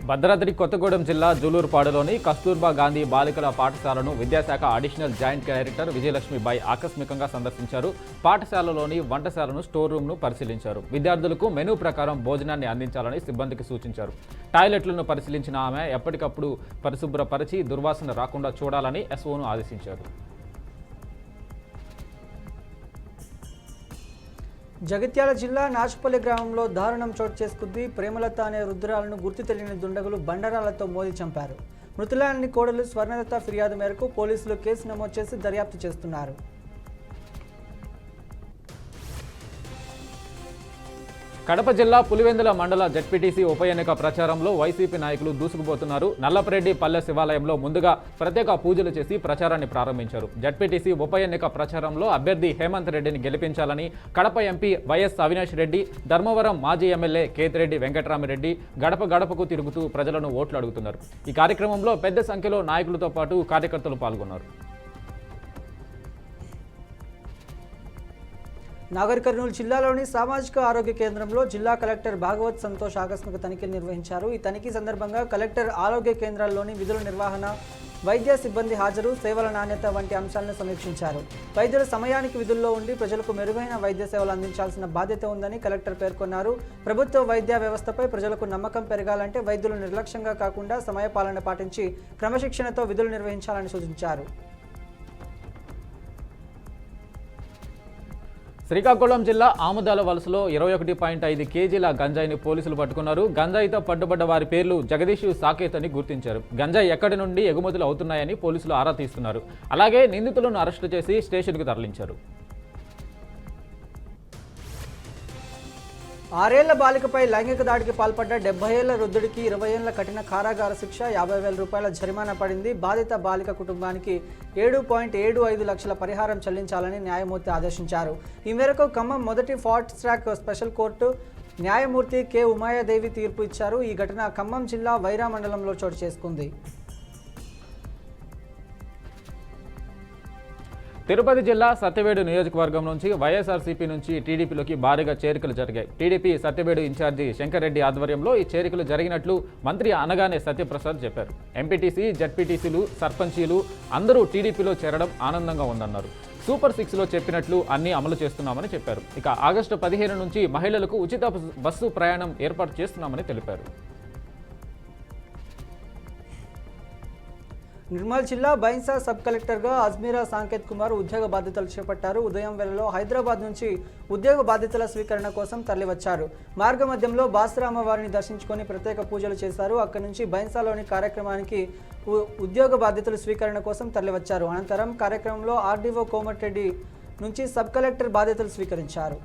భద్రాద్రి కొత్తగూడెం జిల్లా జూలూరుపాడులోని కస్తూర్బా గాంధీ బాలికల పాఠశాలను విద్యాశాఖ అడిషనల్ జాయింట్ డైరెక్టర్ విజయలక్ష్మిబాయి ఆకస్మికంగా సందర్శించారు. పాఠశాలలోని వంటశాలను, స్టోర్ రూమ్ను పరిశీలించారు. విద్యార్థులకు మెనూ ప్రకారం భోజనాన్ని అందించాలని సిబ్బందికి సూచించారు. టాయిలెట్లను పరిశీలించిన ఆమె ఎప్పటికప్పుడు పరిశుభ్రపరిచి దుర్వాసన రాకుండా చూడాలని ఎస్ఓను ఆదేశించారు. జగిత్యాల జిల్లా నాచుపల్లి గ్రామంలో దారుణం చోటు చేసుకుంది. ప్రేమలత అనే వృద్ధురాలను గుర్తు తెలియని దుండగులు బండరాలతో మోది చంపారు. మృతురాలిని కోడలు స్వర్ణలత ఫిర్యాదు మేరకు పోలీసులు కేసు నమోదు చేసి దర్యాప్తు చేస్తున్నారు. కడప జిల్లా పులివెందుల మండల జెడ్పీటీసీ ఉప ఎన్నిక ప్రచారంలో వైసీపీ నాయకులు దూసుకుపోతున్నారు. నల్లపరెడ్డి పల్లె శివాలయంలో ముందుగా ప్రత్యేక పూజలు చేసి ప్రచారాన్ని ప్రారంభించారు. జెడ్పీటీసీ ఉప ఎన్నిక ప్రచారంలో అభ్యర్థి హేమంత్ రెడ్డిని గెలిపించాలని కడప ఎంపీ వైఎస్ అవినాష్ రెడ్డి, ధర్మవరం మాజీ ఎమ్మెల్యే కేతిరెడ్డి వెంకటరామిరెడ్డి గడప గడపకు తిరుగుతూ ప్రజలను ఓట్లు అడుగుతున్నారు. ఈ కార్యక్రమంలో పెద్ద సంఖ్యలో నాయకులతో పాటు కార్యకర్తలు పాల్గొన్నారు. నాగర్ కర్నూలు జిల్లాలోని సామాజిక ఆరోగ్య కేంద్రంలో జిల్లా కలెక్టర్ భాగవత్ సంతోష్ ఆకస్మిక తనిఖీలు నిర్వహించారు. ఈ తనిఖీ సందర్భంగా కలెక్టర్ ఆరోగ్య కేంద్రాల్లోని విధుల నిర్వహణ, వైద్య సిబ్బంది హాజరు, సేవల నాణ్యత వంటి అంశాలను సమీక్షించారు. వైద్యులు సమయానికి విధుల్లో ఉండి ప్రజలకు మెరుగైన వైద్య సేవలు అందించాల్సిన బాధ్యత ఉందని కలెక్టర్ పేర్కొన్నారు. ప్రభుత్వ వైద్య వ్యవస్థపై ప్రజలకు నమ్మకం పెరగాలంటే వైద్యులు నిర్లక్ష్యంగా కాకుండా సమయపాలన పాటించి క్రమశిక్షణతో విధులు నిర్వహించాలని సూచించారు. శ్రీకాకుళం జిల్లా ఆముదాల వలసలో 21.5 కేజీల గంజాయిని పోలీసులు పట్టుకున్నారు. గంజాయితో పట్టుబడ్డ వారి పేర్లు జగదీష్, సాకేత్ అని గుర్తించారు. గంజాయి ఎక్కడి నుండి ఎగుమతులు అవుతున్నాయని పోలీసులు ఆరా తీస్తున్నారు. అలాగే నిందితులను అరెస్టు చేసి స్టేషన్కు తరలించారు. 6 ఏళ్ల బాలికపై లైంగిక దాడికి పాల్పడ్డ 70 ఏళ్ల వృద్ధుడికి 20 ఏళ్ల కఠిన కారాగార శిక్ష, 50,000 రూపాయల జరిమానా పడింది. బాధిత బాలిక కుటుంబానికి 7.75 లక్షల పరిహారం చెల్లించాలని న్యాయమూర్తి ఆదేశించారు. ఈ మేరకు ఖమ్మం మొదటి ఫాస్ట్ ట్రాక్ స్పెషల్ కోర్టు న్యాయమూర్తి కె ఉమాయాదేవి తీర్పు ఇచ్చారు. ఈ ఘటన ఖమ్మం జిల్లా వైరా మండలంలో చోటు చేసుకుంది. తిరుపతి జిల్లా సత్యవేడు నియోజకవర్గం నుంచి వైఎస్ఆర్సీపీ నుంచి టీడీపీలోకి భారీగా చేరికలు జరిగాయి. టీడీపీ సత్యవేడు ఇన్ఛార్జి శంకర్రెడ్డి ఆధ్వర్యంలో ఈ చేరికలు జరిగినట్లు మంత్రి అనగానే సత్యప్రసాద్ చెప్పారు. ఎంపీటీసీ, జడ్పీటీసీలు, సర్పంచీలు అందరూ టీడీపీలో చేరడం ఆనందంగా ఉందన్నారు. సూపర్ 6లో చెప్పినట్లు అన్నీ అమలు చేస్తున్నామని చెప్పారు. ఇక ఆగస్టు 15 నుంచి మహిళలకు ఉచిత బస్సు ప్రయాణం ఏర్పాటు చేస్తున్నామని తెలిపారు. నిర్మల్ జిల్లా బైన్సా సబ్ కలెక్టర్గా అజ్మీరా సాంకేత్ కుమార్ ఉద్యోగ బాధ్యతలు చేపట్టారు. ఉదయం వేళలో హైదరాబాద్ నుంచి ఉద్యోగ బాధ్యతల స్వీకరణ కోసం తరలివచ్చారు. మార్గమధ్యంలో బాసరామ వారిని దర్శించుకొని ప్రత్యేక పూజలు చేశారు. అక్కడి నుంచి బైన్సాలోని కార్యక్రమానికి ఉద్యోగ బాధ్యతలు స్వీకరణ కోసం తరలివచ్చారు. అనంతరం కార్యక్రమంలో ఆర్డీఓ కోమటిరెడ్డి నుంచి సబ్ కలెక్టర్ బాధ్యతలు స్వీకరించారు.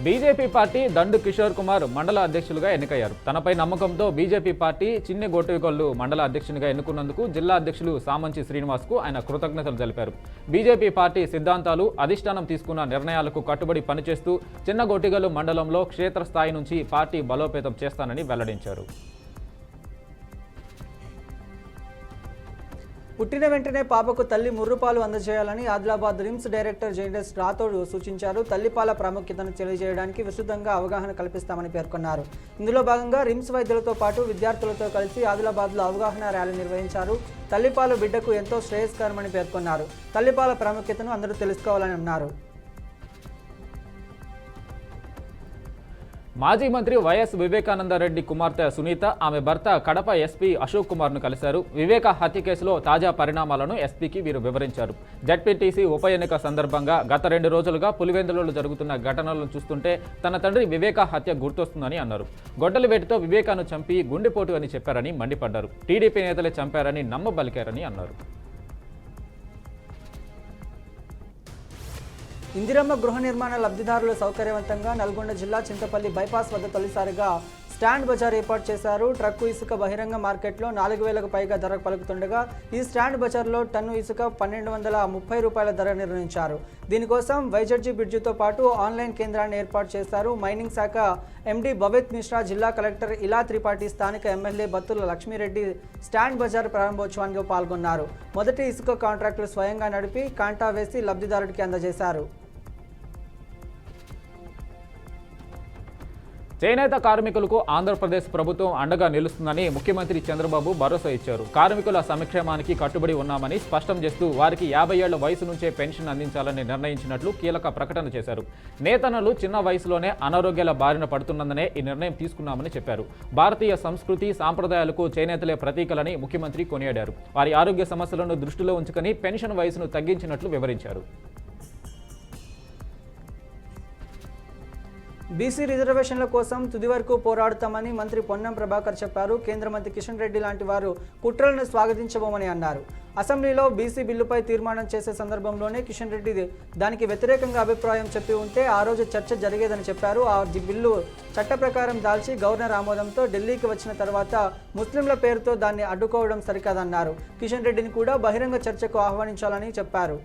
బీజేపీ పార్టీ దండు కిషోర్ కుమార్ మండల అధ్యక్షులుగా ఎన్నికయ్యారు. తనపై నమ్మకంతో బీజేపీ పార్టీ చిన్ని గొట్టుకొల్లు మండల అధ్యక్షునిగా ఎన్నుకున్నందుకు జిల్లా అధ్యక్షులు సామంచి శ్రీనివాస్కు ఆయన కృతజ్ఞతలు తెలిపారు. బీజేపీ పార్టీ సిద్ధాంతాలు, అధిష్టానం తీసుకున్న నిర్ణయాలకు కట్టుబడి పనిచేస్తూ చిన్న గొట్టిగల్లు మండలంలో క్షేత్రస్థాయి నుంచి పార్టీ బలోపేతం చేస్తానని వెల్లడించారు. పుట్టిన వెంటనే పాపకు తల్లి ముర్రుపాలు అందజేయాలని ఆదిలాబాద్ రిమ్స్ డైరెక్టర్ జైనస్ రాథోడ్ సూచించారు. తల్లిపాల ప్రాముఖ్యతను తెలియజేయడానికి విస్తృతంగా అవగాహన కల్పిస్తామని పేర్కొన్నారు. ఇందులో భాగంగా రిమ్స్ వైద్యులతో పాటు విద్యార్థులతో కలిసి ఆదిలాబాద్లో అవగాహన ర్యాలీ నిర్వహించారు. తల్లిపాలు బిడ్డకు ఎంతో శ్రేయస్కరమని పేర్కొన్నారు. తల్లిపాల ప్రాముఖ్యతను అందరూ తెలుసుకోవాలని అన్నారు. మాజీ మంత్రి వైఎస్ వివేకానందరెడ్డి కుమార్తె సునీత, ఆమె భర్త కడప ఎస్పీ అశోక్ కుమార్ను కలిశారు. వివేక హత్య కేసులో తాజా పరిణామాలను ఎస్పీకి వీరు వివరించారు. జడ్పీటీసీ ఉప ఎన్నిక సందర్భంగా గత 2 రోజులుగా పులివెందులలో జరుగుతున్న ఘటనలను చూస్తుంటే తన తండ్రి వివేక హత్య గుర్తొస్తుందని అన్నారు. గొడ్డలి వేటితో వివేకాను చంపి గుండెపోటు అని చెప్పారని మండిపడ్డారు. టీడీపీ నేతలే చంపారని నమ్మబలికారని అన్నారు. ఇందిరమ్మ గృహ నిర్మాణ లబ్ధిదారుల సౌకర్యవంతంగా నల్గొండ జిల్లా చింతపల్లి బైపాస్ వద్ద తొలిసారిగా స్టాండ్ బజార్ ఏర్పాటు చేశారు. ట్రక్కు ఇసుక బహిరంగ మార్కెట్లో 4,000కు పైగా ధర పలుకుతుండగా ఈ స్టాండ్ బజార్లో టన్ను ఇసుక 1,230 రూపాయల ధర నిర్ణయించారు. దీనికోసం వైజడ్జీ బ్రిడ్జితో పాటు ఆన్లైన్ కేంద్రాన్ని ఏర్పాటు చేశారు. మైనింగ్ శాఖ ఎండీ భవేత్ మిశ్రా, జిల్లా కలెక్టర్ ఇలా త్రిపాఠి, స్థానిక ఎమ్మెల్యే బత్తుల లక్ష్మీరెడ్డి స్టాండ్ బజార్ ప్రారంభోత్సవానికి పాల్గొన్నారు. మొదటి ఇసుక కాంట్రాక్టులు స్వయంగా నడిపి కాంటా వేసి లబ్ధిదారుడికి అందజేశారు. చేనేత కార్మికులకు ఆంధ్రప్రదేశ్ ప్రభుత్వం అండగా నిలుస్తుందని ముఖ్యమంత్రి చంద్రబాబు భరోసా ఇచ్చారు. కార్మికుల సంక్షేమానికి కట్టుబడి ఉన్నామని స్పష్టం చేస్తూ వారికి 50 ఏళ్ల వయసు నుంచే పెన్షన్ అందించాలని నిర్ణయించినట్లు కీలక ప్రకటన చేశారు. నేతన్నలు చిన్న వయసులోనే అనారోగ్యాల బారిన పడుతున్నందునే ఈ నిర్ణయం తీసుకున్నామని చెప్పారు. భారతీయ సంస్కృతి సాంప్రదాయాలకు చేనేతలే ప్రతీకలని ముఖ్యమంత్రి కొనియాడారు. వారి ఆరోగ్య సమస్యలను దృష్టిలో ఉంచుకొని పెన్షన్ వయసును తగ్గించినట్లు వివరించారు. బీసీ రిజర్వేషన్ల కోసం తుది వరకు పోరాడుతామని మంత్రి పొన్నం ప్రభాకర్ చెప్పారు. కేంద్ర మంత్రి కిషన్ రెడ్డి లాంటి వారు కుట్రలను స్వాగతించబోమని అన్నారు. అసెంబ్లీలో బీసీ బిల్లుపై తీర్మానం చేసే సందర్భంలోనే కిషన్ రెడ్డి దానికి వ్యతిరేకంగా అభిప్రాయం చెప్పి ఉంటే ఆ రోజు చర్చ జరిగేదని చెప్పారు. ఆ బిల్లు చట్ట ప్రకారం దాల్చి గవర్నర్ ఆమోదంతో ఢిల్లీకి వచ్చిన తర్వాత ముస్లింల పేరుతో దాన్ని అడ్డుకోవడం సరికాదన్నారు. కిషన్ రెడ్డిని కూడా బహిరంగ చర్చకు ఆహ్వానించాలని చెప్పారు.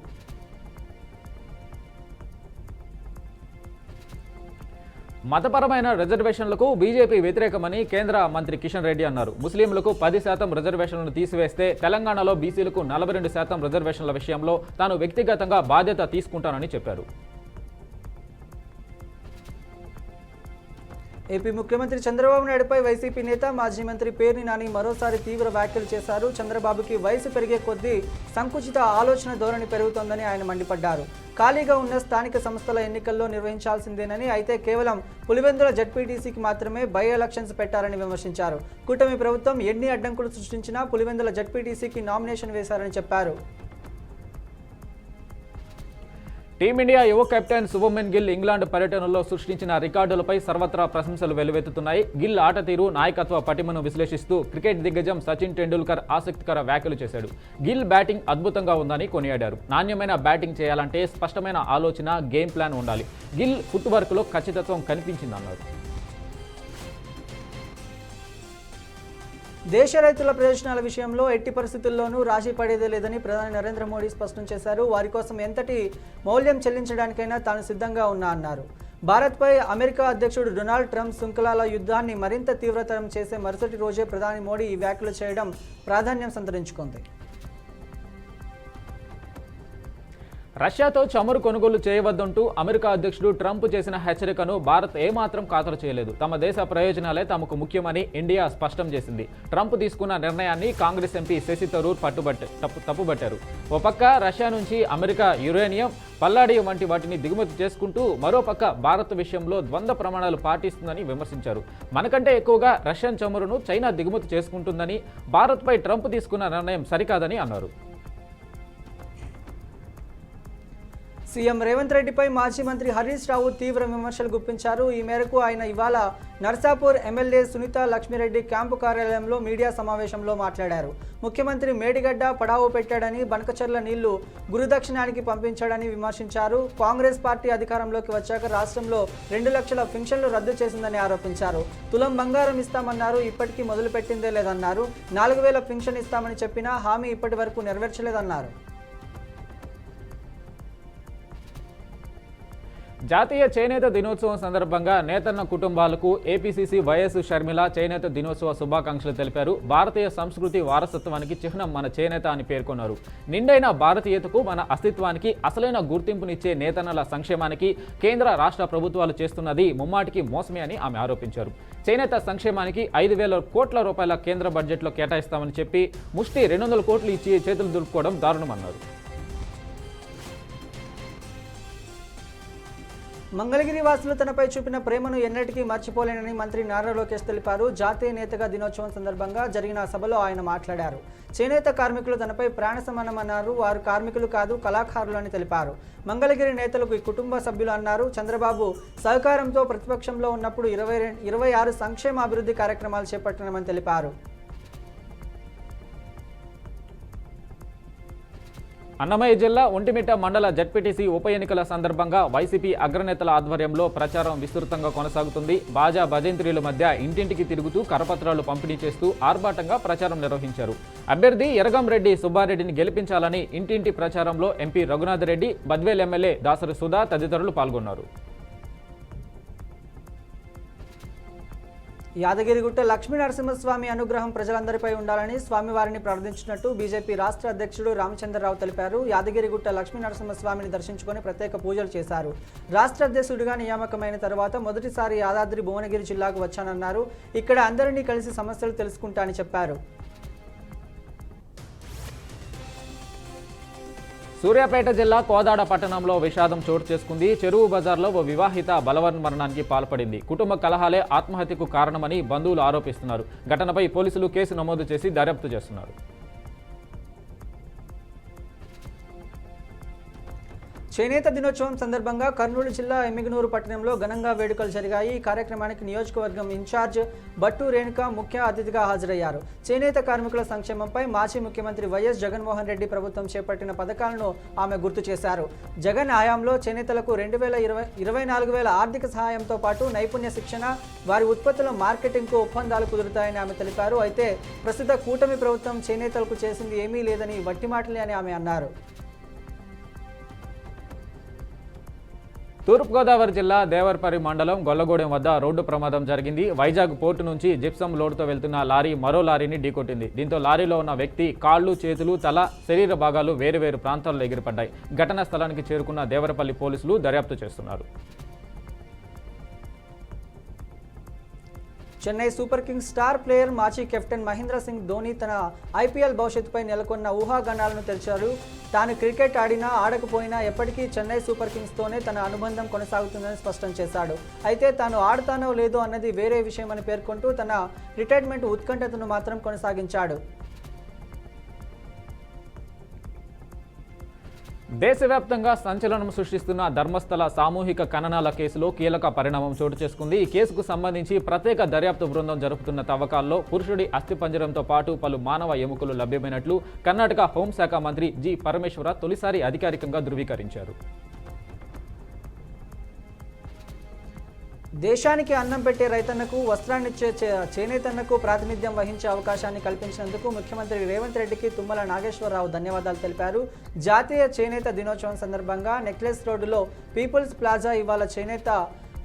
మతపరమైన రిజర్వేషన్లకు బీజేపీ వ్యతిరేకమని కేంద్ర మంత్రి కిషన్ రెడ్డి అన్నారు. ముస్లింలకు 10% రిజర్వేషన్లను తీసివేస్తే తెలంగాణలో బీసీలకు 42% రిజర్వేషన్ల విషయంలో తాను వ్యక్తిగతంగా బాధ్యత తీసుకుంటానని చెప్పారు. ఏపీ ముఖ్యమంత్రి చంద్రబాబు నాయుడుపై వైసీపీ నేత మాజీ మంత్రి పేర్ని నాని మరోసారి తీవ్ర వ్యాఖ్యలు చేశారు. చంద్రబాబుకి వయసు పెరిగే కొద్దీ సంకుచిత ఆలోచన ధోరణి పెరుగుతోందని ఆయన మండిపడ్డారు. ఖాళీగా ఉన్న స్థానిక సంస్థల ఎన్నికల్లో నిర్వహించాల్సిందేనని, అయితే కేవలం పులివెందుల జెడ్పీటీసీకి మాత్రమే బై ఎలక్షన్స్ పెట్టారని విమర్శించారు. కూటమి ప్రభుత్వం ఎన్ని అడ్డంకులు సృష్టించినా పులివెందుల జెడ్పీటీసీకి నామినేషన్ వేశారని చెప్పారు. టీమిండియా యువ కెప్టెన్ శుభమన్ గిల్ ఇంగ్లాండ్ పర్యటనలో సృష్టించిన రికార్డులపై సర్వత్రా ప్రశంసలు వెల్లువెత్తుతున్నాయి. గిల్ ఆట తీరు, నాయకత్వ పటిమను విశ్లేషిస్తూ క్రికెట్ దిగ్గజం సచిన్ టెండూల్కర్ ఆసక్తికర వ్యాఖ్యలు చేశాడు. గిల్ బ్యాటింగ్ అద్భుతంగా ఉందని కొనియాడారు. నాణ్యమైన బ్యాటింగ్ చేయాలంటే స్పష్టమైన ఆలోచన, గేమ్ ప్లాన్ ఉండాలి. గిల్ ఫుట్ వర్క్లో ఖచ్చితత్వం కనిపించిందన్నారు. దేశ రైతుల ప్రయోజనాల విషయంలో ఎట్టి పరిస్థితుల్లోనూ రాజీ పడేదే లేదని ప్రధాని నరేంద్ర మోడీ స్పష్టం చేశారు. వారి కోసం ఎంతటి మౌల్యం చెల్లించడానికైనా తాను సిద్ధంగా ఉన్నా అన్నారు. భారత్పై అమెరికా అధ్యక్షుడు డొనాల్డ్ ట్రంప్ సుంకలాల యుద్ధాన్ని మరింత తీవ్రతరం చేసే మరుసటి రోజే ప్రధాని మోడీ ఈ వ్యాఖ్యలు చేయడం ప్రాధాన్యం సంతరించుకుంది. రష్యాతో చమురు కొనుగోలు చేయవద్దంటూ అమెరికా అధ్యక్షుడు ట్రంప్ చేసిన హెచ్చరికను భారత్ ఏమాత్రం ఖాతరు చేయలేదు. తమ దేశ ప్రయోజనాలే తమకు ముఖ్యమని ఇండియా స్పష్టం చేసింది. ట్రంప్ తీసుకున్న నిర్ణయాన్ని కాంగ్రెస్ ఎంపీ శశి థరూర్ తప్పుబట్టారు. ఓ పక్క రష్యా నుంచి అమెరికా యురేనియం, పల్లాడియం వంటి వాటిని దిగుమతి చేసుకుంటూ మరోపక్క భారత్ విషయంలో ద్వంద్వ ప్రమాణాలు పాటిస్తుందని విమర్శించారు. మనకంటే ఎక్కువగా రష్యన్ చమురును చైనా దిగుమతి చేసుకుంటుందని, భారత్పై ట్రంప్ తీసుకున్న నిర్ణయం సరికాదని అన్నారు. సీఎం రేవంత్ రెడ్డిపై మాజీ మంత్రి హరీష్ రావు తీవ్ర విమర్శలు గుప్పించారు. ఈ మేరకు ఆయన ఇవాళ నర్సాపూర్ ఎమ్మెల్యే సునీత లక్ష్మిరెడ్డి క్యాంపు కార్యాలయంలో మీడియా సమావేశంలో మాట్లాడారు. ముఖ్యమంత్రి మేడిగడ్డ పడావు పెట్టాడని, బనకచర్ల నీళ్లు గురుదక్షిణానికి పంపించాడని విమర్శించారు. కాంగ్రెస్ పార్టీ అధికారంలోకి వచ్చాక రాష్ట్రంలో 2 లక్షల పింఛన్లు రద్దు చేసిందని ఆరోపించారు. తులం బంగారం ఇస్తామన్నారు, ఇప్పటికీ మొదలుపెట్టిందే లేదన్నారు. 4000 పింఛన్ ఇస్తామని చెప్పినా హామీ ఇప్పటి వరకు నెరవేర్చలేదన్నారు. జాతీయ చేనేత దినోత్సవం సందర్భంగా నేతన్న కుటుంబాలకు ఏపీసీసీ వైఎస్ షర్మిల చేనేత దినోత్సవ శుభాకాంక్షలు తెలిపారు. భారతీయ సంస్కృతి వారసత్వానికి చిహ్నం మన చేనేత అని పేర్కొన్నారు. నిండైన భారతీయతకు, మన అస్తిత్వానికి అసలైన గుర్తింపునిచ్చే నేతన్నల సంక్షేమానికి కేంద్ర రాష్ట్ర ప్రభుత్వాలు చేస్తున్నది ముమ్మాటికి మోసమే అని ఆమె ఆరోపించారు. చేనేత సంక్షేమానికి 5,000 కోట్ల రూపాయల కేంద్ర బడ్జెట్లో కేటాయిస్తామని చెప్పి ముష్టి 200 కోట్లు ఇచ్చి చేతులు దులుపుకోవడం దారుణమన్నారు. మంగళగిరి వాసులు తనపై చూపిన ప్రేమను ఎన్నటికీ మర్చిపోలేనని మంత్రి నారా లోకేష్ తెలిపారు. జాతీయ నేతగా దినోత్సవం సందర్భంగా జరిగిన సభలో ఆయన మాట్లాడారు. చేనేత కార్మికులు తనపై ప్రాణ సమానమన్నారు. వారు కార్మికులు కాదు, కళాకారులు అని తెలిపారు. మంగళగిరి నేతలకు కుటుంబ సభ్యులు అన్నారు. చంద్రబాబు సహకారంతో ప్రతిపక్షంలో ఉన్నప్పుడు 26 సంక్షేమ అభివృద్ధి కార్యక్రమాలు చేపట్టినామని తెలిపారు. అన్నమయ్య జిల్లా ఒంటిమిట్ట మండల జెడ్పీటీసీ ఉప ఎన్నికల సందర్భంగా వైసీపీ అగ్రనేతల ఆధ్వర్యంలో ప్రచారం విస్తృతంగా కొనసాగుతుంది. బాజా భజంత్రీల మధ్య ఇంటింటికి తిరుగుతూ కరపత్రాలు పంపిణీ చేస్తూ ఆర్భాటంగా ప్రచారం నిర్వహించారు. అభ్యర్థి ఎరగంరెడ్డి సుబ్బారెడ్డిని గెలిపించాలని ఇంటింటి ప్రచారంలో ఎంపీ రఘునాథ్ రెడ్డి, బద్వేల్ ఎమ్మెల్యే దాసరి సుధా తదితరులు పాల్గొన్నారు. యాదగిరిగుట్ట లక్ష్మీ నరసింహస్వామి అనుగ్రహం ప్రజలందరిపై ఉండాలని స్వామివారిని ప్రార్థించినట్టు బీజేపీ రాష్ట్ర అధ్యక్షుడు రామచంద్రరావు తెలిపారు. యాదగిరిగుట్ట లక్ష్మీ నరసింహస్వామిని దర్శించుకొని ప్రత్యేక పూజలు చేశారు. రాష్ట్ర అధ్యక్షుడిగా నియామకమైన తర్వాత మొదటిసారి యాదాద్రి భువనగిరి జిల్లాకు వచ్చానన్నారు. ఇక్కడ అందరినీ కలిసి సమస్యలు తెలుసుకుంటానని చెప్పారు. సూర్యాపేట జిల్లా కోదాడ పట్టణంలో విషాదం చోటు చేసుకుంది. చెరువు బజార్లో ఓ వివాహిత బలవన్మరణానికి పాల్పడింది. కుటుంబ కలహాలే ఆత్మహత్యకు కారణమని బంధువులు ఆరోపిస్తున్నారు. ఘటనపై పోలీసులు కేసు నమోదు చేసి దర్యాప్తు చేస్తున్నారు. చేనేత దినోత్సవం సందర్భంగా కర్నూలు జిల్లా ఎమ్మిగనూరు పట్టణంలో ఘనంగా వేడుకలు జరిగాయి. ఈ కార్యక్రమానికి నియోజకవర్గం ఇన్ఛార్జ్ బట్టు రేణుక ముఖ్య అతిథిగా హాజరయ్యారు. చేనేత కార్మికుల సంక్షేమంపై మాజీ ముఖ్యమంత్రి వైఎస్ జగన్మోహన్ రెడ్డి ప్రభుత్వం చేపట్టిన పథకాలను ఆమె గుర్తు చేశారు. జగన్ హయాంలో చేనేతలకు 24,000 ఆర్థిక సహాయంతో పాటు నైపుణ్య శిక్షణ, వారి ఉత్పత్తుల మార్కెటింగ్కు ఒప్పందాలు కుదురుతాయని ఆమె తెలిపారు. అయితే ప్రస్తుత కూటమి ప్రభుత్వం చేనేతలకు చేసింది ఏమీ లేదని వట్టి మాటలే అని ఆమె అన్నారు. తూర్పుగోదావరి జిల్లా దేవరపల్లి మండలం గొల్లగూడెం వద్ద రోడ్డు ప్రమాదం జరిగింది. వైజాగ్ పోర్టు నుంచి జిప్సం లోడుతో వెళ్తున్న లారీ మరో లారీని ఢీకొట్టింది. దీంతో లారీలో ఉన్న వ్యక్తి కాళ్లు, చేతులు, తల, శరీర భాగాలు వేరువేరు ప్రాంతాల్లో ఎగిరిపడ్డాయి. ఘటనా స్థలానికి చేరుకున్న దేవరపల్లి పోలీసులు దర్యాప్తు చేస్తున్నారు. Chennai super Kings star player మాజీ కెప్టెన్ మహేంద్ర సింగ్ ధోని తన ఐపీఎల్ భవిష్యత్తుపై నెలకొన్న ఊహాగానాలను తెలిచారు. తాను క్రికెట్ ఆడినా ఆడకపోయినా ఎప్పటికీ చెన్నై సూపర్ కింగ్స్తోనే తన అనుబంధం కొనసాగుతుందని స్పష్టం చేశాడు. అయితే తాను ఆడతానో లేదో అన్నది వేరే విషయమని పేర్కొంటూ తన రిటైర్మెంట్ ఉత్కంఠతను మాత్రం కొనసాగించాడు. దేశవ్యాప్తంగా సంచలనం సృష్టిస్తున్న ధర్మస్థల సామూహిక ఖననాల కేసులో కీలక పరిణామం చోటు చేసుకుంది. ఈ కేసుకు సంబంధించి ప్రత్యేక దర్యాప్తు బృందం జరుపుతున్న తవ్వకాల్లో పురుషుడి అస్థిపంజరంతో పాటు పలు మానవ ఎముకలు లభ్యమైనట్లు కర్ణాటక హోంశాఖ మంత్రి జి పరమేశ్వర తొలిసారి అధికారికంగా ధృవీకరించారు. దేశానికి అన్నం పెట్టే రైతన్నకు, వస్త్రాన్నిచ్చే చేనేతన్నకు ప్రాతినిధ్యం వహించే అవకాశాన్ని కల్పించినందుకు ముఖ్యమంత్రి రేవంత్ రెడ్డికి తుమ్మల నాగేశ్వరరావు ధన్యవాదాలు తెలిపారు. జాతీయ చేనేత దినోత్సవం సందర్భంగా నెక్లెస్ రోడ్డులో పీపుల్స్ ప్లాజా ఇవాళ చేనేత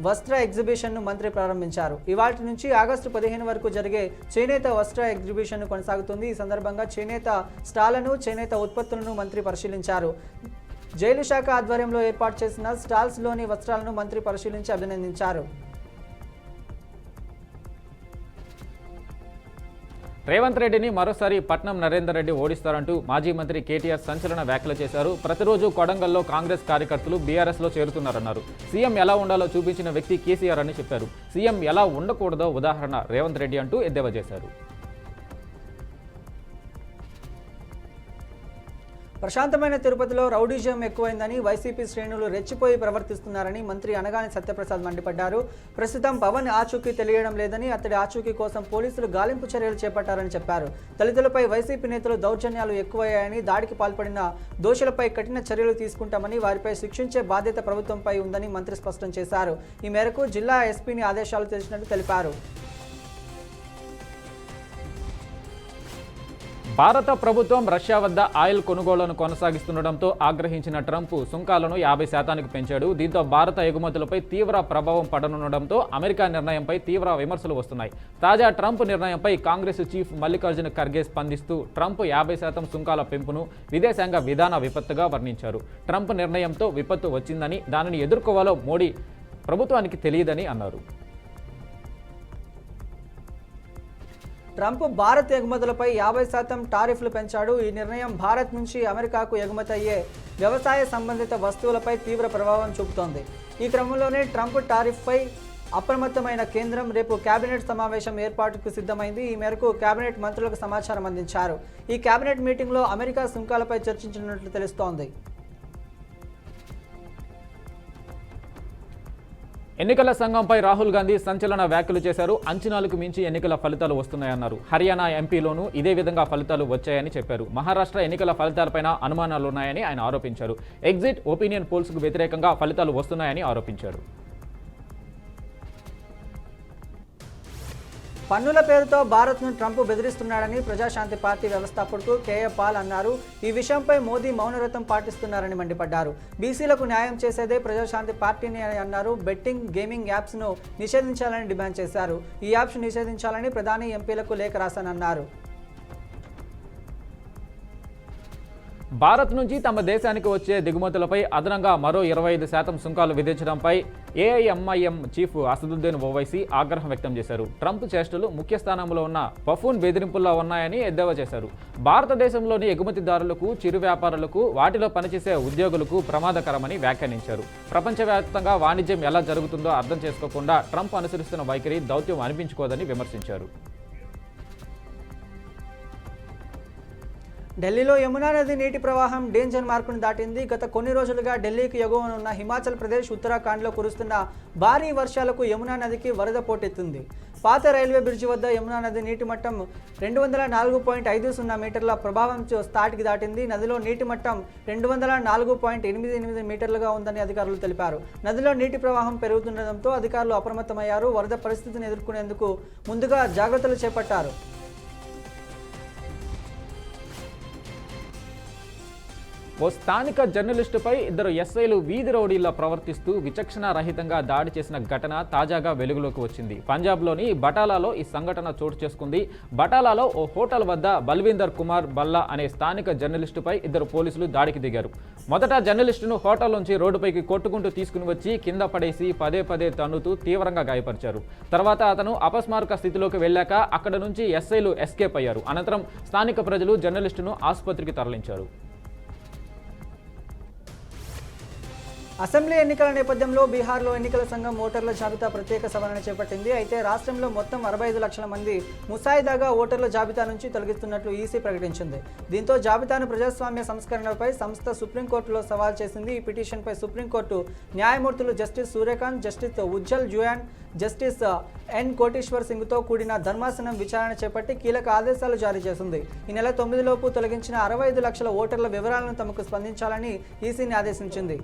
వస్త్ర ఎగ్జిబిషన్ను మంత్రి ప్రారంభించారు. ఇవాటి నుంచి ఆగస్టు 15 వరకు జరిగే చేనేత వస్త్ర ఎగ్జిబిషన్ కొనసాగుతుంది. ఈ సందర్భంగా చేనేత స్టాళ్లను, చేనేత ఉత్పత్తులను మంత్రి పరిశీలించారు. జైలు శాఖ ఆధ్వర్యంలో ఏర్పాటు చేసిన స్టాల్స్లోని వస్త్రాలను మంత్రి పరిశీలించి అభినందించారు. రేవంత్ రెడ్డిని మరోసారి పట్నం నరేందర్ రెడ్డి ఓడిస్తారంటూ మాజీ మంత్రి కేటీఆర్ సంచలన వ్యాఖ్యలు చేశారు. ప్రతిరోజు కొడంగల్లో కాంగ్రెస్ కార్యకర్తలు బీఆర్ఎస్లో చేరుతున్నారన్నారు. సీఎం ఎలా ఉండాలో చూపించిన వ్యక్తి కేసీఆర్ అని చెప్పారు. సీఎం ఎలా ఉండకూడదో ఉదాహరణ రేవంత్ రెడ్డి అంటూ ఎద్దేవా చేశారు. ప్రశాంతమైన తిరుపతిలో రౌడీజం ఎక్కువైందని వైసీపీ శ్రేణులు రెచ్చిపోయి ప్రవర్తిస్తున్నారని మంత్రి అనగాని సత్యప్రసాద్ మండిపడ్డారు. ప్రస్తుతం పవన్ ఆచూకీ తెలియడం లేదని, అతడి ఆచూకీ కోసం పోలీసులు గాలింపు చర్యలు చేపట్టారని చెప్పారు. దళితులపై వైసీపీ నేతలు దౌర్జన్యాలు ఎక్కువయ్యాయని, దాడికి పాల్పడిన దోషులపై కఠిన చర్యలు తీసుకుంటామని, వారిపై శిక్షించే బాధ్యత ప్రభుత్వంపై ఉందని మంత్రి స్పష్టం చేశారు. ఈ మేరకు జిల్లా ఎస్పీని ఆదేశాలు చేసినట్టు తెలిపారు. భారత ప్రభుత్వం రష్యా వద్ద ఆయిల్ కొనుగోళ్లను కొనసాగిస్తుండటంతో ఆగ్రహించిన ట్రంప్ సుంకాలను 50% పెంచాడు. దీంతో భారత ఎగుమతులపై తీవ్ర ప్రభావం పడనుండటంతో అమెరికా నిర్ణయంపై తీవ్ర విమర్శలు వస్తున్నాయి. తాజా ట్రంప్ నిర్ణయంపై కాంగ్రెస్ చీఫ్ మల్లికార్జున ఖర్గే స్పందిస్తూ ట్రంప్ 50% సుంకాల పెంపును విదేశాంగ విధాన విపత్తుగా వర్ణించారు. ట్రంప్ నిర్ణయంతో విపత్తు వచ్చిందని, దానిని ఎదుర్కోవాలో మోడీ ప్రభుత్వానికి తెలియదని అన్నారు. ట్రంప్ భారత్ ఎగుమతులపై 50% టారిఫ్లు పెంచాడు. ఈ నిర్ణయం భారత్ నుంచి అమెరికాకు ఎగుమతి అయ్యే వ్యవసాయ సంబంధిత వస్తువులపై తీవ్ర ప్రభావం చూపుతోంది. ఈ క్రమంలోనే ట్రంప్ టారిఫ్పై అప్రమత్తమైన కేంద్రం రేపు కేబినెట్ సమావేశం ఏర్పాటుకు సిద్ధమైంది. ఈ మేరకు కేబినెట్ మంత్రులకు సమాచారం అందించారు. ఈ కేబినెట్ మీటింగ్లో అమెరికా సుంకాలపై చర్చించనున్నట్లు తెలుస్తోంది. ఎన్నికల సంఘంపై రాహుల్ గాంధీ సంచలన వ్యాఖ్యలు చేశారు. అంచనాలకు మించి ఎన్నికల ఫలితాలు వస్తున్నాయన్నారు. హర్యానా ఎంపీలోనూ ఇదే విధంగా ఫలితాలు వచ్చాయని చెప్పారు. మహారాష్ట్ర ఎన్నికల ఫలితాలపైన అనుమానాలున్నాయని ఆయన ఆరోపించారు. ఎగ్జిట్ ఒపీనియన్ పోల్స్కు వ్యతిరేకంగా ఫలితాలు వస్తున్నాయని ఆరోపించారు. పన్నుల పేరుతో భారత్ను ట్రంప్ బెదిరిస్తున్నాడని ప్రజాశాంతి పార్టీ వ్యవస్థాపకుడు కేఏ పాల్ అన్నారు. ఈ విషయంపై మోదీ మౌనవ్రతం పాటిస్తున్నారని మండిపడ్డారు. బీసీలకు న్యాయం చేసేదే ప్రజాశాంతి పార్టీని అని అన్నారు. బెట్టింగ్, గేమింగ్ యాప్స్ను నిషేధించాలని డిమాండ్ చేశారు. ఈ యాప్స్ నిషేధించాలని ప్రధాని ఎంపీలకు లేఖ రాశానన్నారు. భారత్ నుంచి తమ దేశానికి వచ్చే దిగుమతులపై అదనంగా మరో 25% సుంకాలు విధించడంపై ఏఐఎంఐఎం చీఫ్ అసదుద్దీన్ ఓవైసీ ఆగ్రహం వ్యక్తం చేశారు. ట్రంప్ చేష్టలు ముఖ్య స్థానంలో ఉన్న బఫూన్ బెదిరింపుల్లో ఉన్నాయని ఎద్దేవా చేశారు. భారతదేశంలోని ఎగుమతిదారులకు, చిరు వ్యాపారులకు, వాటిలో పనిచేసే ఉద్యోగులకు ప్రమాదకరమని వ్యాఖ్యానించారు. ప్రపంచవ్యాప్తంగా వాణిజ్యం ఎలా జరుగుతుందో అర్థం చేసుకోకుండా ట్రంప్ అనుసరిస్తున్న వైఖరి దౌత్యం అనిపించుకోదని విమర్శించారు. ఢిల్లీలో యమునా నది నీటి ప్రవాహం డేంజర్ మార్కును దాటింది. గత కొన్ని రోజులుగా ఢిల్లీకి ఎగువన ఉన్న హిమాచల్ ప్రదేశ్, ఉత్తరాఖండ్లో కురుస్తున్న భారీ వర్షాలకు యమునా నదికి వరద పోటెత్తింది. పాత రైల్వే బ్రిడ్జి వద్ద యమునా నది నీటి మట్టం 204.50 మీటర్ల ప్రభావంతో స్థాయికి దాటింది. నదిలో నీటి మట్టం 204.88 మీటర్లుగా ఉందని అధికారులు తెలిపారు. నదిలో నీటి ప్రవాహం పెరుగుతుండటంతో అధికారులు అప్రమత్తమయ్యారు. వరద పరిస్థితిని ఎదుర్కొనేందుకు ముందుగా జాగ్రత్తలు చేపట్టారు. ఓ స్థానిక జర్నలిస్టుపై ఇద్దరు ఎస్ఐలు వీధి రౌడీలా ప్రవర్తిస్తూ విచక్షణారహితంగా దాడి చేసిన ఘటన తాజాగా వెలుగులోకి వచ్చింది. పంజాబ్లోని బటాలాలో ఈ సంఘటన చోటు చేసుకుంది. బటాలాలో ఓ హోటల్ వద్ద బల్వీందర్ కుమార్ బల్లా అనే స్థానిక జర్నలిస్టుపై ఇద్దరు పోలీసులు దాడికి దిగారు. మొదట జర్నలిస్టును హోటల్ నుంచి రోడ్డుపైకి కొట్టుకుంటూ తీసుకుని వచ్చి కింద పడేసి పదే పదే తన్నుతూ తీవ్రంగా గాయపరిచారు. తర్వాత అతను అపస్మారక స్థితిలోకి వెళ్ళాక అక్కడ నుంచి ఎస్ఐలు ఎస్కేప్ అయ్యారు. అనంతరం స్థానిక ప్రజలు జర్నలిస్టును ఆసుపత్రికి తరలించారు. అసెంబ్లీ ఎన్నికల నేపథ్యంలో బీహార్లో ఎన్నికల సంఘం ఓటర్ల జాబితా ప్రత్యేక సవరణ చేపట్టింది. అయితే రాష్ట్రంలో మొత్తం 65 లక్షల మంది ముసాయిదాగా ఓటర్ల జాబితా నుంచి తొలగిస్తున్నట్లు ఈసీ ప్రకటించింది. దీంతో జాబితాను ప్రజాస్వామ్య సంస్కరణపై సంస్థ సుప్రీంకోర్టులో సవాల్ చేసింది. ఈ పిటిషన్పై సుప్రీంకోర్టు న్యాయమూర్తులు justice Surya Kant, justice Ujjal Juan, justice N Koteshwar సింగ్తో కూడిన ధర్మాసనం విచారణ చేపట్టి కీలక ఆదేశాలు జారీ చేసింది. ఈ నెల 9 లోపు తొలగించిన 65 లక్షల ఓటర్ల వివరాలను తమకు స్పందించాలని ఈసీని ఆదేశించింది.